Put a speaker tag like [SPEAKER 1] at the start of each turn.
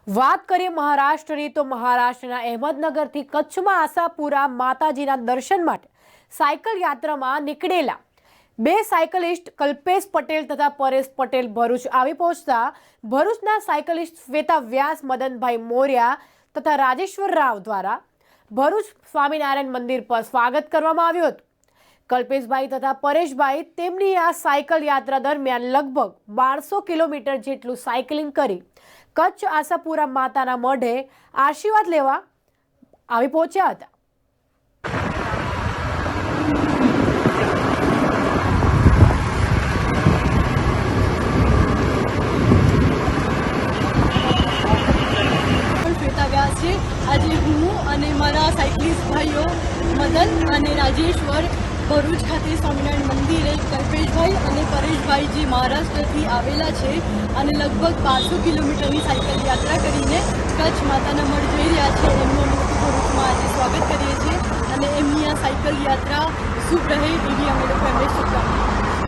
[SPEAKER 1] વાત કરીએ મહારાષ્ટ્રની તો મહારાષ્ટ્રના અહેમદનગરથી કચ્છમાં આશાપુરા માતાજીના દર્શન માટે સાયકલ યાત્રામાં નીકળેલા બે સાયકલિસ્ટ કલ્પેશ પટેલ તથા પરેશ પટેલ ભરૂચ આવી પહોંચતા ભરૂચના સાયકલિસ્ટ શ્વેતા વ્યાસ, મદનભાઈ મોર્યા તથા રાજેશ્વર રાવ દ્વારા ભરૂચ સ્વામિનારાયણ મંદિર પર સ્વાગત કરવામાં આવ્યું હતું। કલ્પેશભાઈ તથા પરેશભાઈ તેમની આ સાયકલ યાત્રા દરમિયાન લગભગ 1200 કિલોમીટર જેટલું સાયકલિંગ કરી કચ્છ આશાપુરા માતાના મઢે આશીર્વાદ લેવા આવી પહોંચ્યા હતા।
[SPEAKER 2] શ્વેતા વ્યાસ છે। આજે હું અને મારા સાયકલિસ્ટ ભાઈઓ મદન અને રાજેશ્વર ભરૂચ ખાતે સ્વામિનારાયણ મંદિરે કલ્પેશભાઈ અને પરેશભાઈ જે મહારાષ્ટ્રથી આવેલા છે અને લગભગ 1200 કિલોમીટરની સાયકલ યાત્રા કરીને કચ્છ માતાના મઢ જઈ રહ્યા છે। એમનું અમે લોકો ભરૂચમાં આજે સ્વાગત કરીએ છીએ અને એમની આ સાયકલ યાત્રા શુભ રહે એવી અમે લોકો એમને શુભકામના।